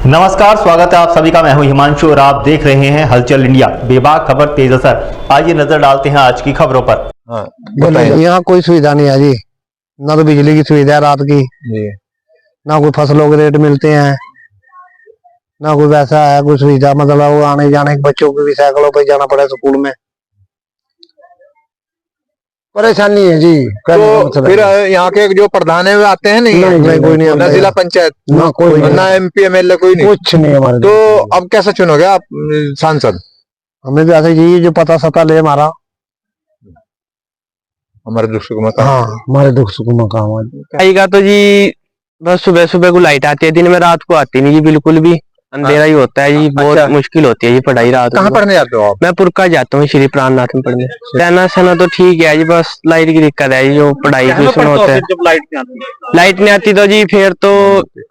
नमस्कार, स्वागत है आप सभी का। मैं हूं हिमांशु और आप देख रहे हैं हलचल इंडिया। बेबाक खबर तेज असर। आइए नजर डालते हैं आज की खबरों पर। यहाँ कोई सुविधा नहीं है जी, ना तो बिजली की सुविधा है रात की जी, ना कोई फसलों के रेट मिलते हैं, ना कोई वैसा है कोई सुविधा। मतलब वो आने जाने के बच्चों को भी साइकिलों पर जाना पड़े स्कूल में, परेशानी है जी। तो फिर यहाँ के जो प्रधान है वो आते हैं? नहीं कोई नहीं, ना जिला पंचायत, ना कोई, ना MP MLA, कोई नहीं, कुछ नहीं हमारे। तो अब कैसे चुनोगे आप सांसद? हमें भी ऐसे जी जो पता सता ले हमारा, हमारे दुख सुख में काम। हाँ, हमारे दुख सुख में काम आएगा तो जी बस सुबह सुबह को लाइट आती है, दिन में रात को आती नहीं जी, बिल्कुल भी अंधेरा ही होता है जी। बहुत मुश्किल होती है जी पढ़ाई रात। कहाँ पढ़ने जाते हो आप? मैं पुरका जाता हूँ, श्री प्राणनाथ में पढ़ने। रहना सहना तो ठीक है जी, बस लाइट की दिक्कत है जी, जो पढ़ाई की उसमें होता है। जब लाइट नहीं आती तो जी फिर तो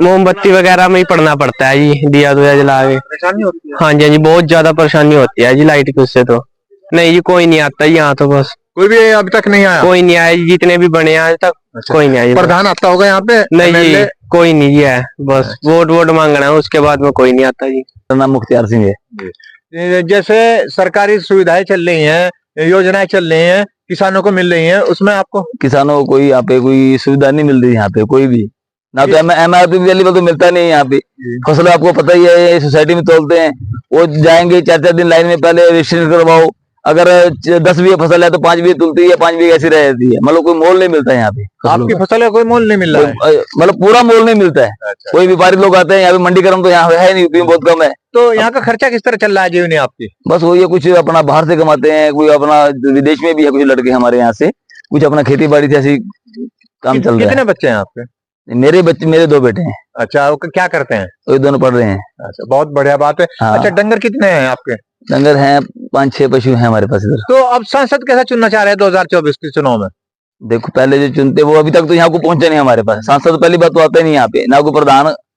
मोमबत्ती वगैरह में ही पढ़ना पड़ता है जी, दिया दुया जला के। परेशानी होती है? हाँ जी, हाँ जी, बहुत ज्यादा परेशानी होती है जी लाइट की उससे। तो नहीं जी, कोई नहीं आता यहाँ तो, बस कोई भी अभी तक नहीं आया? कोई नहीं आया जी, जितने भी बने आज तक कोई नहीं आया। प्रधान आता होगा यहाँ पे? नहीं जी, कोई नहीं जी है, बस वोट मांगना है, उसके बाद में कोई नहीं आता जी। नाम मुख्तियार सिंह है। जैसे सरकारी सुविधाएं चल रही हैं, योजनाएं चल रही हैं, किसानों को मिल रही हैं, उसमें आपको? किसानों को कोई यहाँ पे कोई सुविधा नहीं मिल रही यहाँ पे कोई भी, ना तो MRP तो मिलता नहीं है यहाँ पे। फसल आपको पता ही है, सोसाइटी में तोलते हैं, वो जाएंगे 4-4 दिन लाइन में, पहले रजिस्ट्रेशन करवाओ। अगर 10 बीघे फसल है तो 5 बीघे तुलती है, 5 बीघे ऐसी रह जाती है। मतलब कोई मोल नहीं मिलता है यहाँ पे। आपकी फसल का कोई मोल नहीं मिल रहा है? मतलब पूरा मोल नहीं मिलता है। अच्छा। कोई व्यापारी लोग आते हैं यहाँ पे, मंडीकरण तो यहाँ है नहीं, यूपी में बहुत कम है। तो यहाँ का खर्चा किस तरह चल रहा है जीवनी आपकी? बस वो ये कुछ अपना बाहर से कमाते हैं, कोई अपना विदेश में भी है कुछ लड़के हमारे यहाँ से, कुछ अपना खेती बाड़ी से ऐसी काम चल रहा है। कितने बच्चे हैं आपके? मेरे 2 बेटे हैं। अच्छा, वो क्या करते हैं? वो दोनों पढ़ रहे हैं। अच्छा, बहुत बढ़िया बात है। हाँ। अच्छा, डंगर कितने हैं आपके? डंगर हैं 5-6 पशु हैं हमारे पास इधर। तो अब सांसद कैसा चुनना चाह रहे हैं 2024 के चुनाव में? देखो, पहले जो चुनते वो अभी तक तो यहाँ को पहुंचे नहीं हमारे पास। सांसद पहली बात तो आता ही नहीं यहाँ पे, ना कोई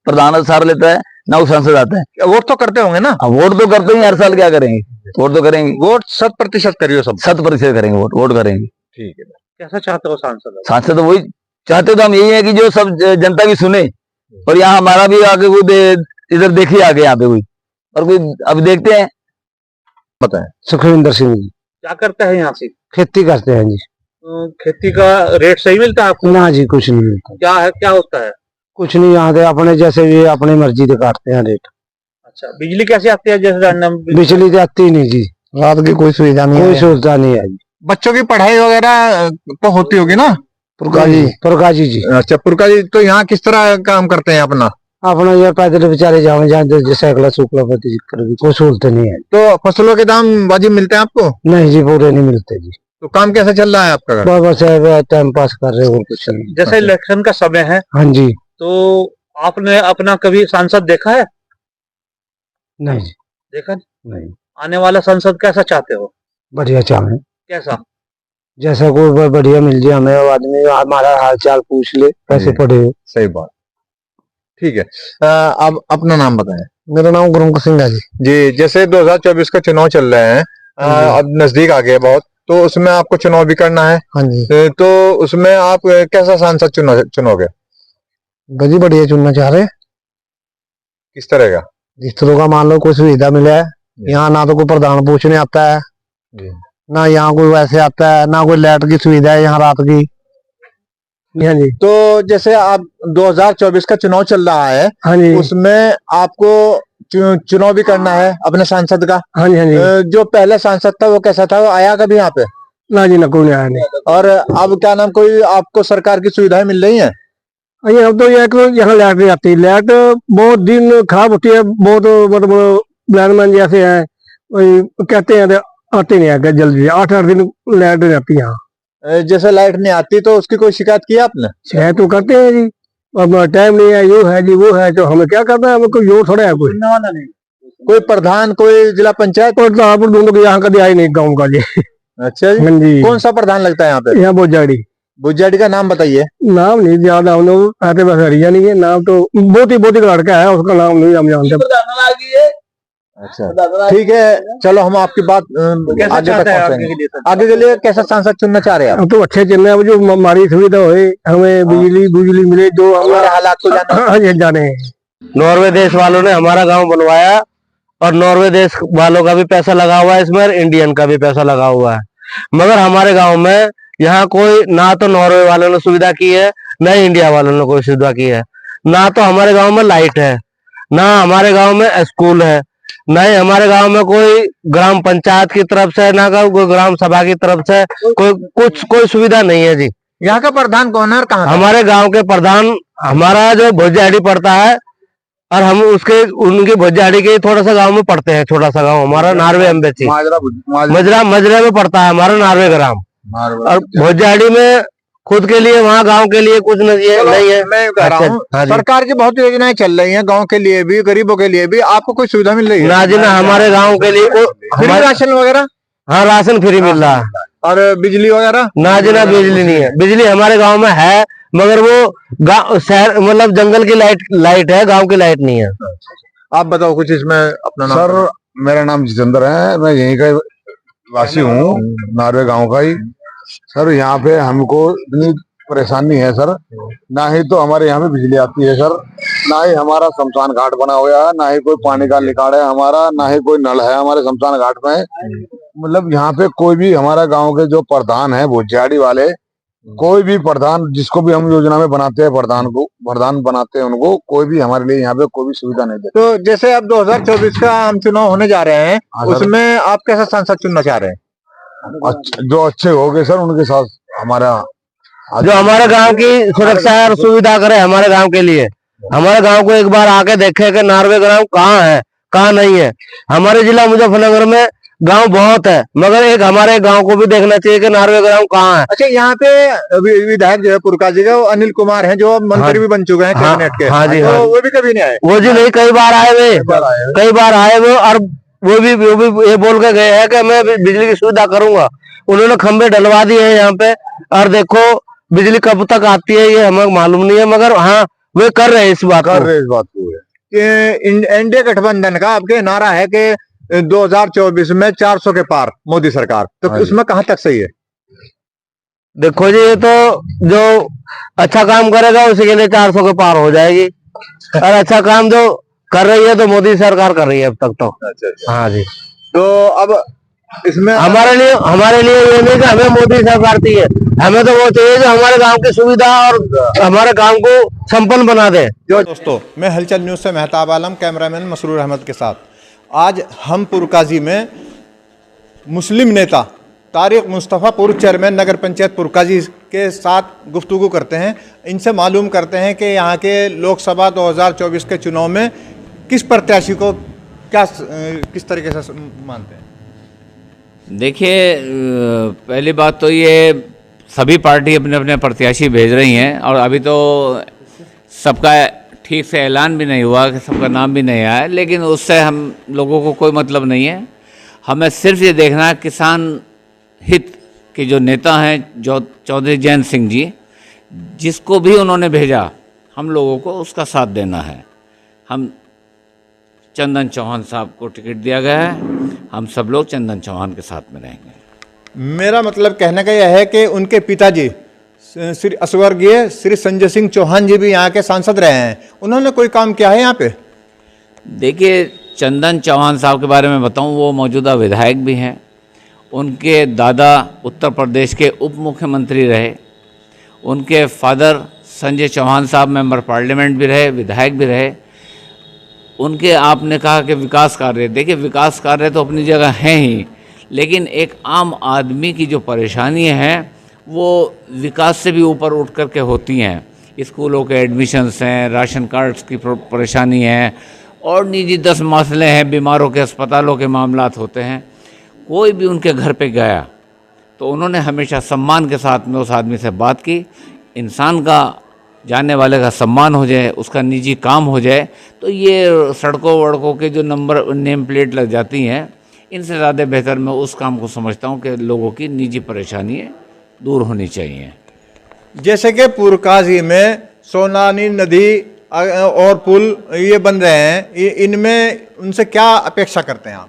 प्रधान सार लेता है, ना वो सांसद आता है। वोट तो करते होंगे ना? वोट तो करते ही हर साल, क्या करेंगे, वोट तो करेंगे। वोट 100% करियो, सब 100% करेंगे, वोट करेंगे। ठीक है। कैसा चाहते हो सांसद? सांसद वही चाहते तो हम यही है कि जो सब जनता की सुने, और यहाँ हमारा भी आगे कोई इधर देखिए आगे यहाँ पे कोई, और कोई अभी देखते हैं। बताएं। सुखविंदर सिंह जी। क्या करते हैं यहाँ से? खेती करते हैं जी। खेती का रेट सही मिलता है आपको? ना जी, कुछ नहीं मिलता। क्या है, क्या होता है? कुछ नहीं, यहाँ के अपने जैसे ये अपनी मर्जी से काटते हैं रेट। अच्छा, बिजली कैसे आती है? जैसे बिजली तो आती नहीं जी, रात की कोई सुविधा नहीं, कोई सुविधा नहीं है जी। बच्चों की पढ़ाई वगैरह तो होती होगी ना? पुरका जी। अच्छा, पुरका जी, तो यहाँ किस तरह काम करते हैं अपना यार पैदल बेचारे जाओ जहाँ साइकिल सूखला पति कोई सहूलत नहीं है। तो फसलों के दाम वाजिब मिलते हैं आपको? नहीं जी, पूरे नहीं मिलते जी। तो काम कैसे चल रहा है आपका? बस टाइम पास कर रहे हो, कुछ नहीं। जैसे इलेक्शन का समय है, हाँ जी। तो आपने अपना कभी सांसद देखा है? नहीं जी, देखा नहीं। आने वाला सांसद कैसा चाहते हो? बढ़िया चाहे, कैसा? जैसा कोई बढ़िया मिल जाए हमें, आदमी हमारा हाल चाल पूछ ले, कैसे पढ़े हो। सही बात, ठीक है। अब अपना नाम बताएं। मेरा नाम गुरमुख सिंह है जी। जी, जैसे 2024 का चुनाव चल रहे हैं, अब नजदीक आ गए बहुत, तो उसमें आपको चुनाव भी करना है। हाँ जी। तो उसमें आप कैसा सांसद चुनोगे? बजी बढ़िया चुनना चाह रहे। किस तरह का? जिस तरह का मान लो कोई सुविधा मिले है यहाँ, ना तो कोई प्रधान पूछने आता है, ना यहाँ कोई वैसे आता है, ना कोई लाइट की सुविधा है यहाँ रात की। हाँ जी। तो जैसे आप 2024 का चुनाव चल रहा है, हाँ जी, उसमें आपको चुनाव भी करना है अपने सांसद का। हाँ जी, हाँ जी। जो पहले सांसद था वो कैसा था? वो आया कभी यहाँ पे? ना जी, ना कोई नहीं आया नहीं। और अब क्या नाम, कोई आपको सरकार की सुविधाएं मिल रही हैं? अब तो यहाँ लाइट नहीं आती, लाइट बहुत दिन खराब होती है, बहुत मतलब ब्लैंडमैन जैसे है वही कहते हैं, आते नहीं है जल्दी, 8-8 दिन लाइट नहीं आती यहाँ। जैसे लाइट नहीं आती तो उसकी कोई शिकायत की आपने? शिकायत तो करते हैं जी, अब टाइम नहीं है, यो है जी वो है, तो हमें क्या करना है, हमें कोई जोर थोड़ा है कोई प्रधान, कोई जिला पंचायत? और दोनों को यहाँ कभी आई नहीं गाँव का जी। अच्छा जी। हाँ जी। कौन सा प्रधान लगता है यहाँ पे? यहाँ बोजाड़ी। बुज्जाड़ी का नाम बताइए। नाम नहीं ज्यादा हम लोग कहते, बस हरिया नहीं है नाम, तो बहुत ही लड़का है, उसका नाम नहीं हम जानते। अच्छा, ठीक है, चलो हम आपकी बात आगे तक आगे के लिए कैसा सांसद चुनना चाह रहे हैं आप? तो अच्छे चुनना है, जो हमारी सुविधा हो, हमें बिजली मिले, जो हमारे हालात को जाने हैं। नॉर्वे देश वालों ने हमारा गांव बनवाया और नॉर्वे देश वालों का भी पैसा लगा हुआ है इसमें, इंडियन का भी पैसा लगा हुआ है। मगर हमारे गांव में यहाँ कोई ना तो नॉर्वे वालों ने सुविधा की है, ना इंडिया वालों ने कोई सुविधा की है। ना तो हमारे गांव में लाइट है, ना हमारे गांव में स्कूल है, ना ही हमारे गांव में कोई ग्राम पंचायत की तरफ से, ना कोई ग्राम सभा की तरफ से कोई सुविधा नहीं है जी। यहाँ का प्रधान कौन है और कहाँ का? हमारे गांव के प्रधान हमारा जो भोजाड़ी पड़ता है, और हम उनके भोजाड़ी के थोड़ा सा गांव में पड़ते हैं, छोटा सा गांव हमारा नारवे अम्बेची मजरा में पड़ता है हमारा नारवे ग्राम। और भोजाड़ी में खुद के लिए, वहाँ गांव के लिए कुछ नहीं है। मैं कह रहा हूँ, सरकार की बहुत योजनाएं चल रही हैं, गांव के लिए भी, गरीबों के लिए भी। आपको कोई सुविधा मिल रही है? ना जी ना, हमारे गांव के लिए फ्री राशन वगैरह? हाँ, राशन फ्री मिल रहा है। और बिजली वगैरह? ना जी ना, बिजली नहीं है। बिजली हमारे गांव में है, मगर वो गांव शहर मतलब जंगल की लाइट है, गांव की लाइट नहीं है। आप बताओ कुछ इसमें अपना नाम। सर, मेरा नाम जितेंद्र है, मैं यहीं का वासी हूँ, नारवे गांव का ही। सर, यहाँ पे हमको इतनी परेशानी है सर, ना ही तो हमारे यहाँ पे बिजली आती है सर, ना ही हमारा शमशान घाट बना हुआ है, ना ही कोई पानी का निकाल है हमारा, ना ही कोई नल है हमारे शमशान घाट में। मतलब यहाँ पे कोई भी हमारा गांव के जो प्रधान है भोजियाड़ी वाले, कोई भी प्रधान जिसको भी हम योजना में बनाते हैं, प्रधान बनाते हैं उनको, कोई भी हमारे लिए यहाँ पे कोई भी सुविधा नहीं देते। तो जैसे अब 2024 का हम चुनाव होने जा रहे हैं, उसमें आप कैसा सांसद चुनना चाह रहे हैं? जो अच्छे हो गए सर, उनके साथ हमारा जो हमारे गांव की सुरक्षा और सुविधा करे हमारे गांव के लिए। हमारे गांव को एक बार आके देखे कि नारवे ग्राम कहाँ है, कहाँ नहीं है। हमारे जिला मुजफ्फरनगर में गांव बहुत है, मगर एक हमारे गांव को भी देखना चाहिए कि नारवे ग्राम कहाँ है। अच्छा, यहाँ पे विधायक जो है पुरका जी का, वो अनिल कुमार हैं, जो मंत्री भी बन चुके हैं कैबिनेट के। हाँ जी, तो हाँ। वो भी कभी नहीं आए? वो जी नहीं, कई बार आए वो, और वो भी ये बोल के गए हैं कि मैं बिजली की सुविधा करूंगा। उन्होंने खंबे डलवा दिए हैं यहाँ पे, और देखो बिजली कब तक आती है ये हमें मालूम नहीं है, मगर हाँ वे कर रहे हैं इस बात को। एनडीए गठबंधन का आपके नारा है कि 2024 में 400 के पार मोदी सरकार, तो उसमें कहाँ तक सही है? देखो जी, ये तो जो अच्छा काम करेगा उसी के लिए 400 के पार हो जाएगी, और अच्छा काम जो कर रही है तो मोदी सरकार कर रही है अब तक तो। अच्छा। हाँ जी। तो अब इसमें हमारे लिए ये नहीं कि हमें मोदी सरकार चाहिए, हमें तो वो चाहिए जो हमारे गांव की सुविधा और हमारे गांव को संपन्न बना दे। दोस्तों, मैं हलचल न्यूज से मेहताब आलम, कैमरामैन मसरूर अहमद के साथ। आज हम पुरकाजी में मुस्लिम नेता तारिक मुस्तफ़ा, पूर्व चेयरमैन नगर पंचायत पुरकाजी के साथ गुफ्तगू करते हैं। इनसे मालूम करते हैं कि यहाँ के लोकसभा 2024 के चुनाव में किस प्रत्याशी को किस तरीके से मानते हैं। देखिए, पहली बात तो ये सभी पार्टी अपने अपने प्रत्याशी भेज रही हैं, और अभी तो सबका ठीक से ऐलान भी नहीं हुआ, कि सबका नाम भी नहीं आया, लेकिन उससे हम लोगों को कोई मतलब नहीं है। हमें सिर्फ ये देखना है किसान हित के जो नेता हैं, जो चौधरी जयंत सिंह जी, जिसको भी उन्होंने भेजा हम लोगों को उसका साथ देना है। हम चंदन चौहान साहब को टिकट दिया गया है, हम सब लोग चंदन चौहान के साथ में रहेंगे। मेरा मतलब कहने का यह है कि उनके पिताजी श्री स्वर्गीय श्री संजय सिंह चौहान जी भी यहाँ के सांसद रहे हैं, उन्होंने कोई काम किया है यहाँ पे? देखिए, चंदन चौहान साहब के बारे में बताऊं, वो मौजूदा विधायक भी हैं। उनके दादा उत्तर प्रदेश के उप मुख्यमंत्री रहे, उनके फादर संजय चौहान साहब मेंबर पार्लियामेंट भी रहे, विधायक भी रहे। उनके आपने कहा कि विकास कार्य, देखिए विकास कार्य तो अपनी जगह हैं ही, लेकिन एक आम आदमी की जो परेशानी है वो विकास से भी ऊपर उठ कर के होती हैं। स्कूलों के एडमिशन्स हैं, राशन कार्ड्स की परेशानी है, और निजी 10 मसले हैं, बीमारों के अस्पतालों के मामलात होते हैं। कोई भी उनके घर पे गया तो उन्होंने हमेशा सम्मान के साथ में उस आदमी से बात की। इंसान का, जाने वाले का सम्मान हो जाए, उसका निजी काम हो जाए, तो ये सड़कों वड़कों के जो नंबर नेम प्लेट लग जाती हैं, इनसे ज़्यादा बेहतर मैं उस काम को समझता हूँ कि लोगों की निजी परेशानियाँ दूर होनी चाहिए। जैसे कि पुरकाजी में सोनानी नदी और पुल ये बन रहे हैं, इनमें उनसे क्या अपेक्षा करते हैं आप?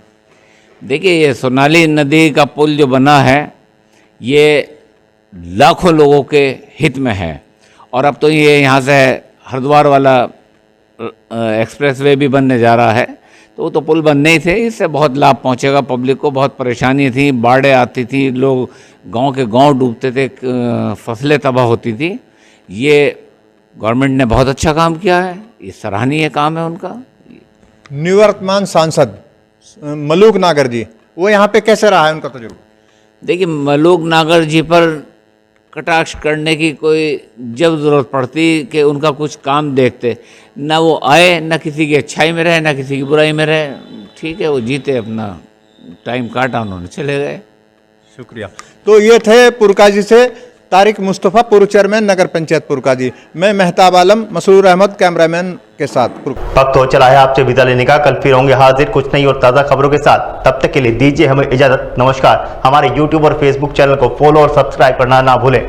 देखिए, ये सोनाली नदी का पुल जो बना है ये लाखों लोगों के हित में है, और अब तो ये यहाँ से हरिद्वार वाला एक्सप्रेसवे भी बनने जा रहा है, तो वो तो पुल बनने ही थे, इससे बहुत लाभ पहुंचेगा पब्लिक को। बहुत परेशानी थी, बाढ़ें आती थी, लोग गांव के गांव डूबते थे, फसलें तबाह होती थी। ये गवर्नमेंट ने बहुत अच्छा काम किया है, ये सराहनीय काम है उनका। निवर्तमान सांसद मलूक नागर जी, वो यहाँ पे कैसे रहा है उनका तजुर्बा? देखिए, मलूक नागर जी पर कटाक्ष करने की कोई जब ज़रूरत पड़ती कि उनका कुछ काम देखते, ना वो आए, ना किसी की अच्छाई में रहे, ना किसी की बुराई में रहे। ठीक है, वो जीते, अपना टाइम काटा, उन्होंने चले गए। शुक्रिया। तो ये थे पुरकाजी से तारिक मुस्तफ़ा, पूर्व चेयरमैन नगर पंचायत पुरकाजी। मैं मेहताब आलम, मसरूर अहमद कैमरामैन के साथ। वक्त हो चला है आपसे विदा लेने का। कल फिर होंगे हाजिर कुछ नई और ताज़ा खबरों के साथ। तब तक के लिए दीजिए हमें इजाजत। नमस्कार। हमारे YouTube और Facebook चैनल को फॉलो और सब्सक्राइब करना ना भूलें।